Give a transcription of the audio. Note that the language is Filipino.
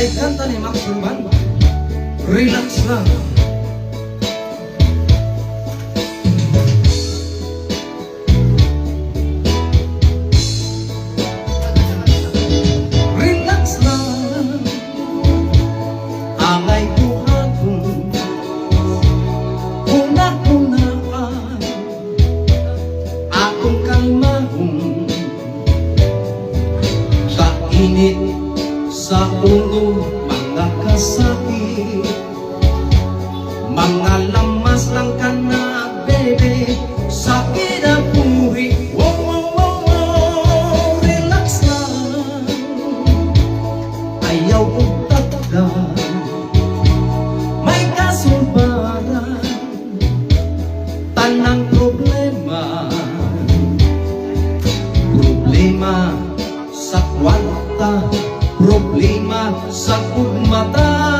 Kay kanta ni Max Urban, relax lang. Relax lang, angay buhaton, una-unaan, akong kalmahon, sa init sa ulo, mga kasakit, mga lamas lang ka na, baby, sa kinabuhi. Wow, wow, wow, wow, relax lang, ayaw kong tatagdan, may kasulbaran, tanang problema, problema sa kwarta, problema sa kugmata.